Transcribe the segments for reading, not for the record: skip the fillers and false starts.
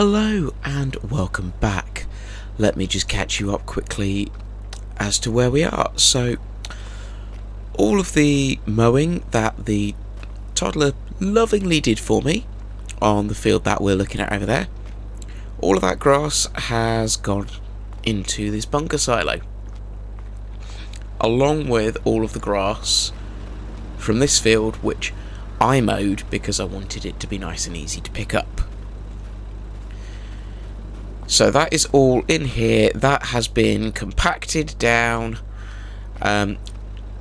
Hello and welcome back. Let me just catch you up quickly as to where we are. So, all of the mowing that the toddler lovingly did for me on the field that we're looking at over there, all of that grass has gone into this bunker silo, along with all of the grass from this field, which I mowed because I wanted it to be nice and easy to pick up. So that is all in here. That has been compacted down. I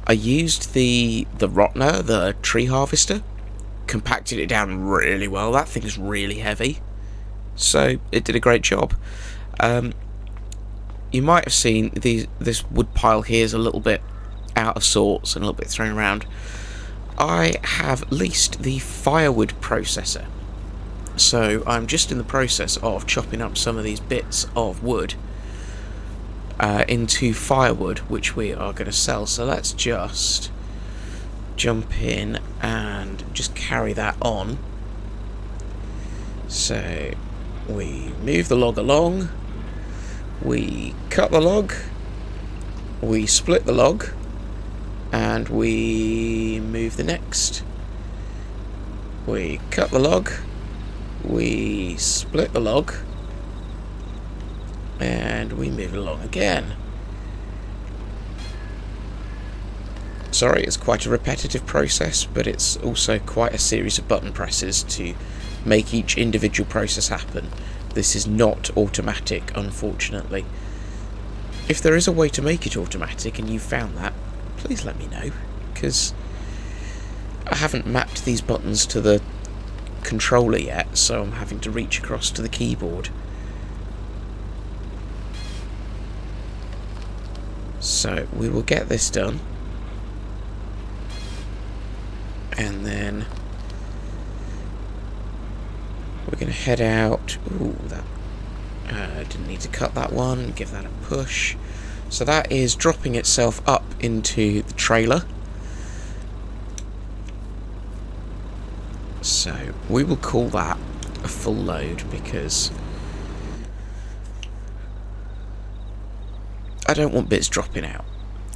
used the Rotner, the tree harvester, compacted it down really well. That thing is really heavy, so it did a great job. You might have seen this wood pile here is a little bit out of sorts and a little bit thrown around. I have leased the firewood processor. So I'm just in the process of chopping up some of these bits of wood into firewood, which we are going to sell. So let's just jump in and just carry that on. So we move the log along, we cut the log, we split the log, and we move the next. We cut the log, we split the log, and we move it along again. Sorry, it's quite a repetitive process, but it's also quite a series of button presses to make each individual process happen. This is not automatic, unfortunately. If there is a way to make it automatic and you found that, please let me know, because I haven't mapped these buttons to the controller yet, so I'm having to reach across to the keyboard. So we will get this done, and then we're going to head out. Ooh, that didn't need to cut that one. Give that a push. So that is dropping itself up into the trailer. So we will call that a full load because I don't want bits dropping out.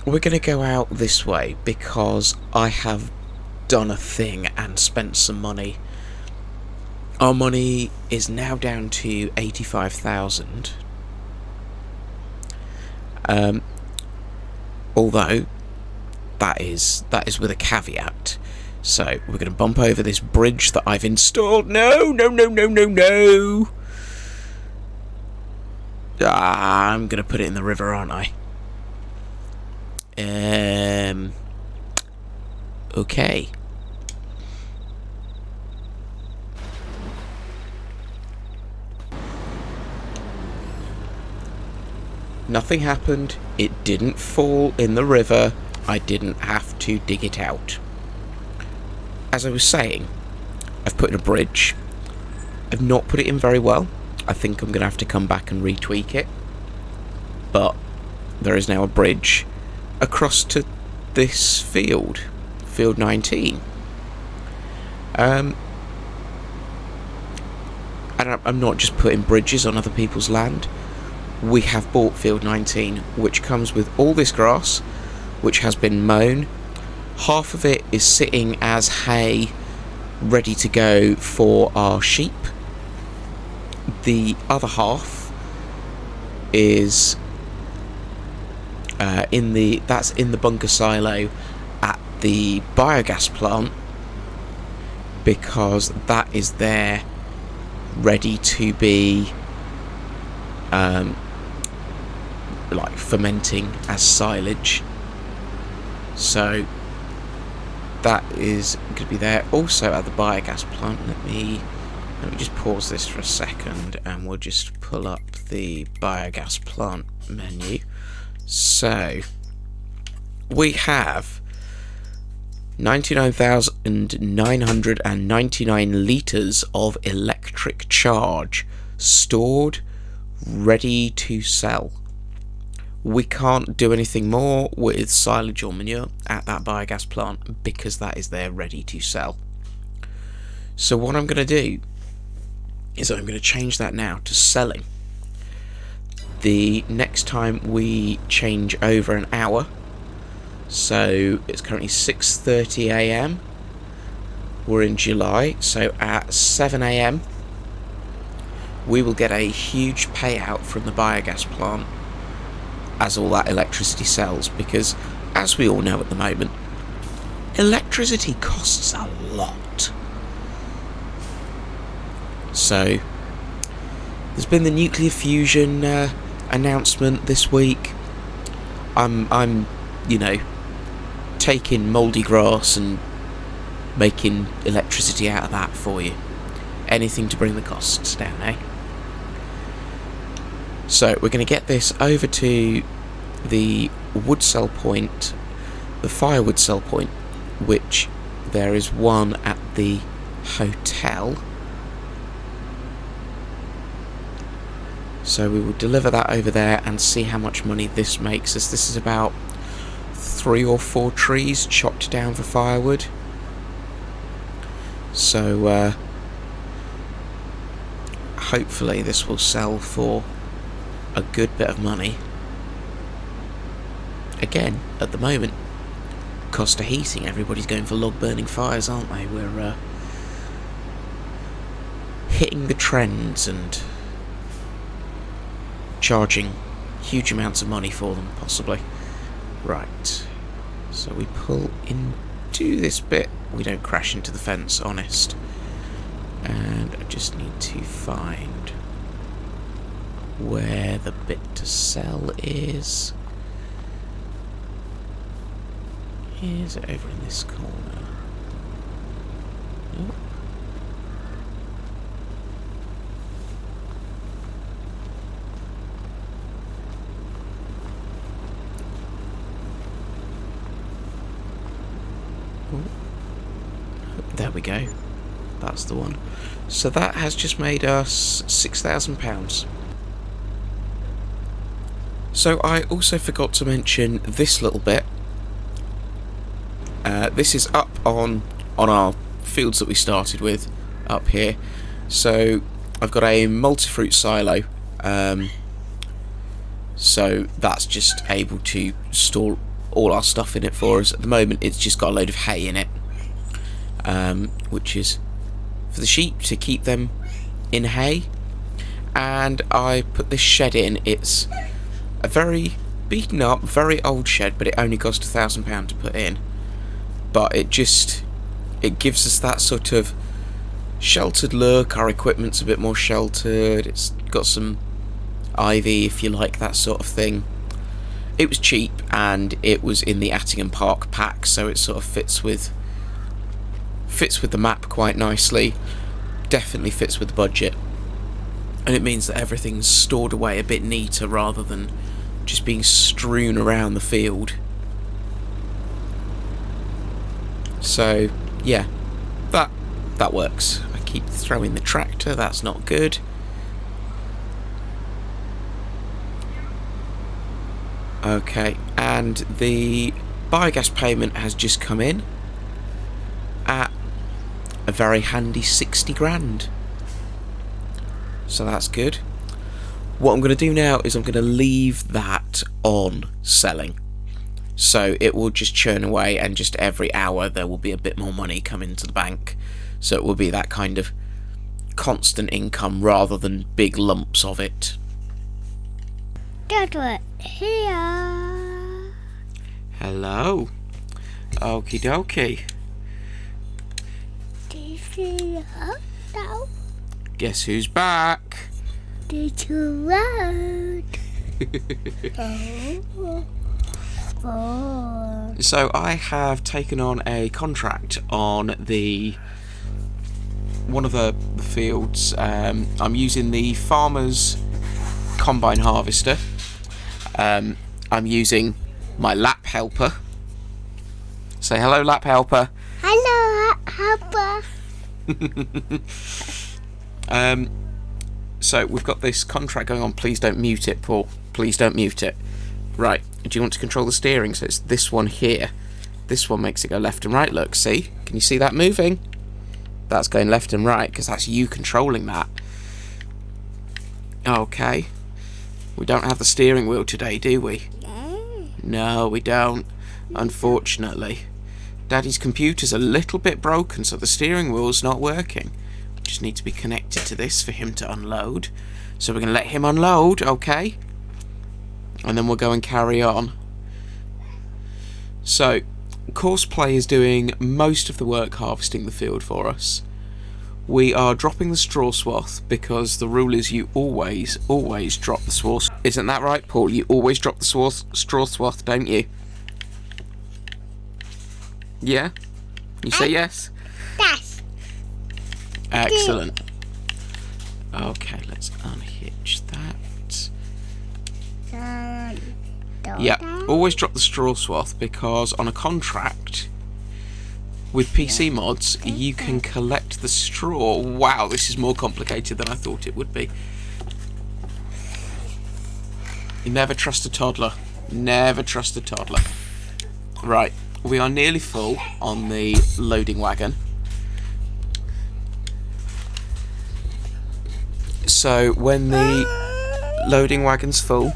We're going to go out this way because I have done a thing and spent some money. Our money is now down to 85,000. Although that is with a caveat. So we're going to bump over this bridge that I've installed. No. I'm going to put it in the river, aren't I? Okay. Nothing happened. It didn't fall in the river. I didn't have to dig it out. As I was saying, I've put in a bridge. I've not put it in very well. I think I'm going to have to come back and retweak it. But there is now a bridge across to this field, field 19. And I'm not just putting bridges on other people's land. We have bought field 19, which comes with all this grass, which has been mown. Half of it is sitting as hay, ready to go for our sheep. The other half is in the bunker silo at the biogas plant, because that is there, ready to be like fermenting as silage. So that is going to be there. Also at the biogas plant, let me just pause this for a second and we'll just pull up the biogas plant menu. So we have 99,999 litres of electric charge stored, ready to sell. We can't do anything more with silage or manure at that biogas plant because that is there ready to sell. So what I'm going to do is I'm going to change that now to selling. The next time we change over an hour, so it's currently 6:30 a.m. We're in July, so at 7 a.m. we will get a huge payout from the biogas plant as all that electricity sells, because as we all know at the moment, electricity costs a lot. So there's been the nuclear fusion announcement this week. I'm taking mouldy grass and making electricity out of that for you. Anything to bring the costs down, eh? So we're going to get this over to the wood cell point, the firewood cell point, which there is one at the hotel. So we will deliver that over there and see how much money this makes us. This is about 3 or 4 trees chopped down for firewood. So hopefully this will sell for a good bit of money. Again, at the moment, cost of heating, everybody's going for log burning fires, aren't they? We're hitting the trends and charging huge amounts of money for them, possibly. Right, so we pull into this bit. We don't crash into the fence, honest. And I just need to find where the bit to sell is. Is it over in this corner? Nope. There we go. That's the one. So that has just made us £6,000. So I also forgot to mention this little bit. This is up on our fields that we started with up here. So I've got a multi-fruit silo. So that's just able to store all our stuff in it for us. At the moment it's just got a load of hay in it, which is for the sheep to keep them in hay. And I put this shed in. It's a very beaten up, very old shed, but it only cost £1,000 to put in. But it gives us that sort of sheltered look. Our equipment's a bit more sheltered. It's got some ivy, if you like, that sort of thing. It was cheap, and it was in the Attingham Park pack, so it sort of fits with the map quite nicely. Definitely fits with the budget, and it means that everything's stored away a bit neater rather than just being strewn around the field. So yeah, that works. I keep throwing the tractor, that's not good. Okay, and the biogas payment has just come in at a very handy 60 grand. So that's good. What I'm going to do now is I'm going to leave that on selling. So it will just churn away, and just every hour there will be a bit more money come into the bank. So it will be that kind of constant income rather than big lumps of it. Dad, here. Hello. Okie dokie. This is now. Guess who's back? This road. So I have taken on a contract on one of the fields. I'm using the farmer's combine harvester. I'm using my lap helper. Say hello, lap helper. Hello, helper. So we've got this contract going on. Please don't mute it, Paul. Please don't mute it. Right, do you want to control the steering? So it's this one here. This one makes it go left and right. Look, see? Can you see that moving? That's going left and right because that's you controlling that. Okay. We don't have the steering wheel today, do we? No, we don't. Unfortunately. Daddy's computer's a little bit broken, so the steering wheel's not working. We just need to be connected to this for him to unload. So we're going to let him unload, okay? And then we'll go and carry on. So, Courseplay is doing most of the work harvesting the field for us. We are dropping the straw swath because the rule is you always drop the swath. Isn't that right, Paul? You always drop the straw swath, don't you? Yeah? You say yes? Yes. Excellent. Okay, let's unhitch that. Yeah, always drop the straw swath because on a contract with PC mods, you can collect the straw. Wow, this is more complicated than I thought it would be. You never trust a toddler. Never trust a toddler. Right, we are nearly full on the loading wagon. So when the loading wagon's full,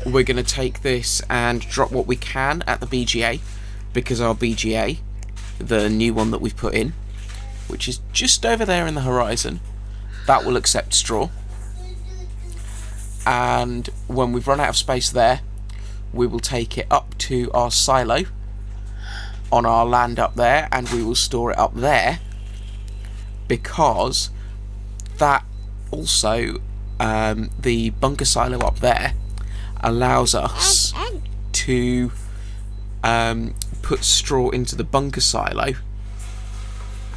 we're going to take this and drop what we can at the BGA, because our BGA, the new one that we've put in, which is just over there in the horizon, that will accept straw. And when we've run out of space there, we will take it up to our silo on our land up there, and we will store it up there, because that also, the bunker silo up there allows us to put straw into the bunker silo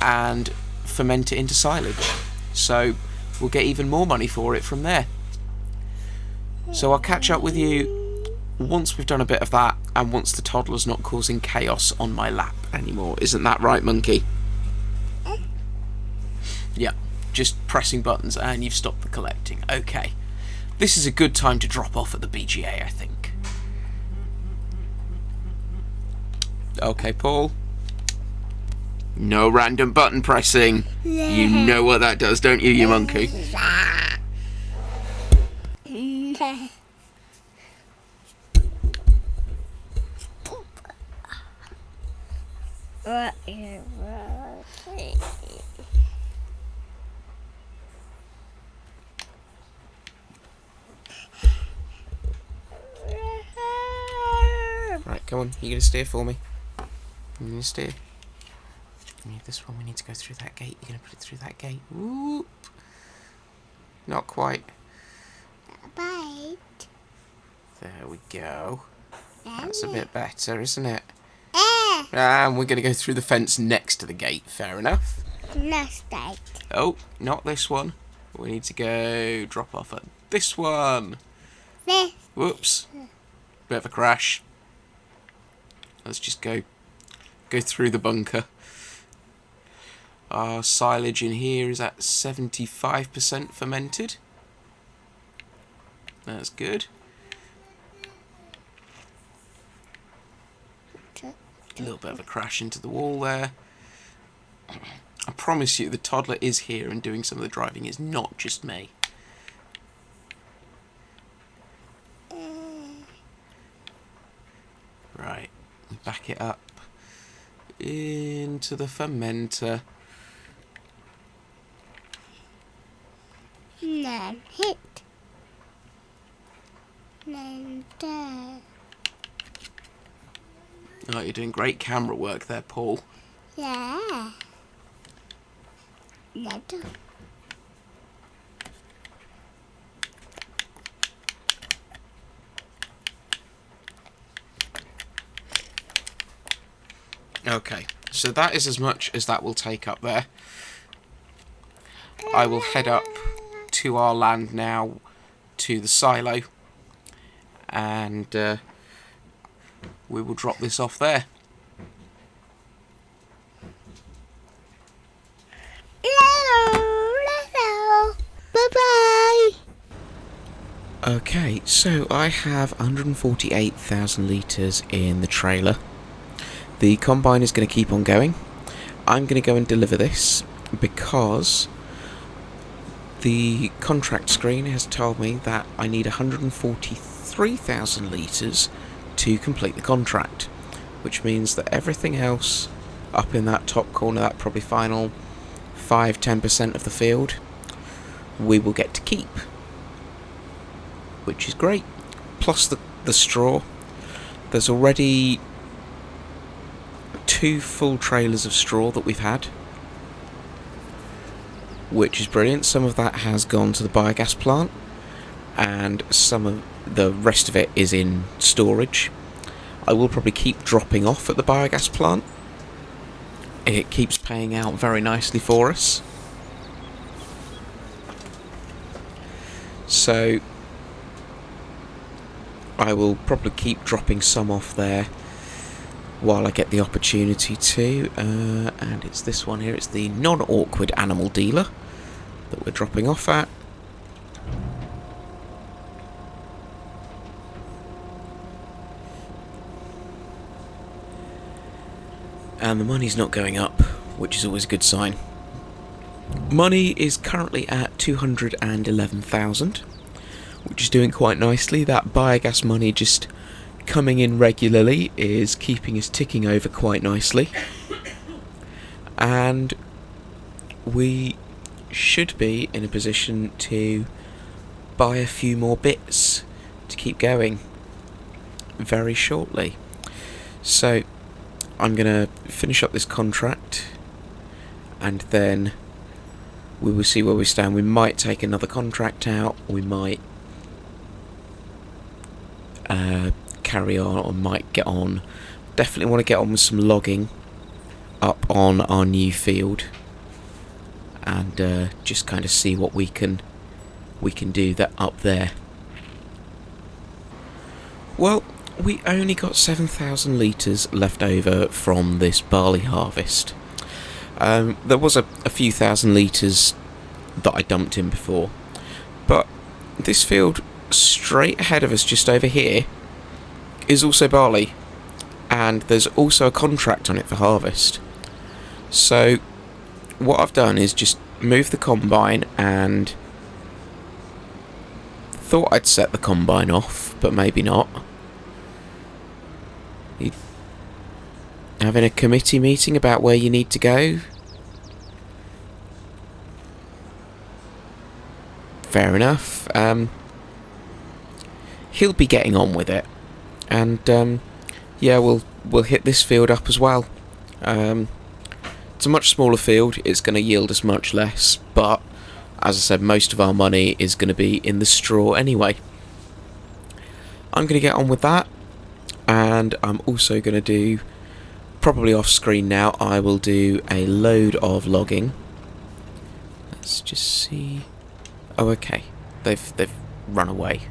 and ferment it into silage. So we'll get even more money for it from there. So I'll catch up with you once we've done a bit of that, and once the toddler's not causing chaos on my lap anymore. Isn't that right, Monkey? Yeah, just pressing buttons and you've stopped the collecting. Okay. This is a good time to drop off at the BGA, I think. Okay, Paul. No random button pressing. You know what that does, don't you, you monkey? Right, come on, you gonna steer for me? You gonna steer? We need this one, we need to go through that gate. You're gonna put it through that gate. Whoop! Not quite. Bite. There we go. That's a bit better, isn't it? Eh. And we're gonna go through the fence next to the gate, fair enough. Last night. Oh, not this one. We need to go drop off at this one. This. Whoops. Bit of a crash. Let's just go through the bunker. Our silage in here is at 75% fermented. That's good. A little bit of a crash into the wall there. I promise you the toddler is here and doing some of the driving. It's not just me. Right, back it up into the fermenter. No, hit. No, there. Oh, you're doing great camera work there, Paul. Yeah. No. Okay, so that is as much as that will take up there. I will head up to our land now, to the silo, and we will drop this off there. Hello. Bye-bye. Okay, so I have 148,000 litres in the trailer. The combine is going to keep on going. I'm going to go and deliver this because the contract screen has told me that I need 143,000 litres to complete the contract, which means that everything else up in that top corner, that probably final 5-10% of the field, we will get to keep, which is great. Plus the straw. There's already 2 full trailers of straw that we've had, which is brilliant. Some of that has gone to the biogas plant, and some of the rest of it is in storage. I will probably keep dropping off at the biogas plant. It keeps paying out very nicely for us. So I will probably keep dropping some off there while I get the opportunity to. And it's this one here, it's the non-awkward animal dealer that we're dropping off at. And the money's not going up, which is always a good sign. Money is currently at 211,000, which is doing quite nicely. That biogas money just coming in regularly is keeping us ticking over quite nicely. And we should be in a position to buy a few more bits to keep going very shortly. So I'm going to finish up this contract, and then we will see where we stand. We might take another contract out, we might carry on, or might get on. Definitely want to get on with some logging up on our new field, and just kind of see what we can do that up there. Well, we only got 7,000 litres left over from this barley harvest. There was a few thousand litres that I dumped in before, but this field straight ahead of us, just over here, is also barley, and there's also a contract on it for harvest. So what I've done is just move the combine, and thought I'd set the combine off, but maybe not. Having a committee meeting about where you need to go? Fair enough. He'll be getting on with it, and yeah, we'll hit this field up as well. It's a much smaller field, it's going to yield us much less, but as I said, most of our money is going to be in the straw anyway. I'm going to get on with that, and I'm also going to do, probably off screen now, I will do a load of logging. Let's just see. Oh, okay. They've run away.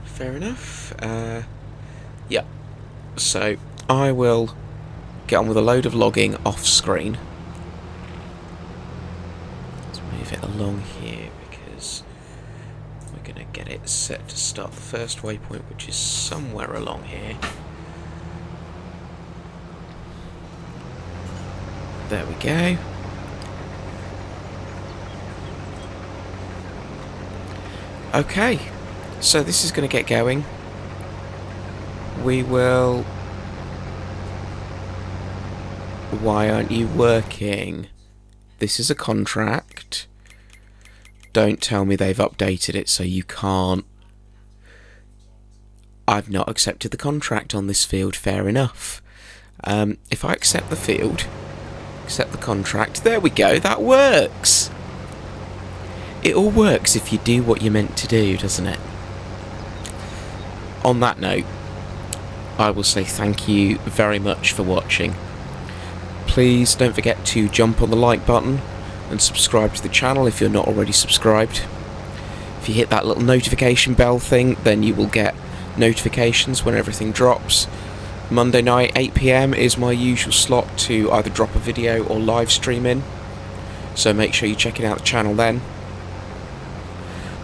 Fair enough. Yeah. So I will get on with a load of logging off screen. Let's move it along here because we're going to get it set to start the first waypoint, which is somewhere along here. There we go. Okay, so this is going to get going. We will... Why aren't you working? This is a contract. Don't tell me they've updated it so you can't. I've not accepted the contract on this field, fair enough. If I accept the field, accept the contract, there we go, that works! It all works if you do what you're meant to do, doesn't it? On that note, I will say thank you very much for watching. Please don't forget to jump on the like button and subscribe to the channel if you're not already subscribed. If you hit that little notification bell thing, then you will get notifications when everything drops. Monday night 8 PM is my usual slot to either drop a video or live stream in, so make sure you're checking out the channel then.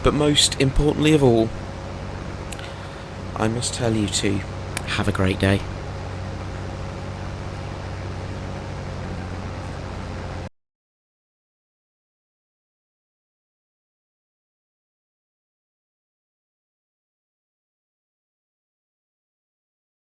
But most importantly of all, I must tell you to have a great day.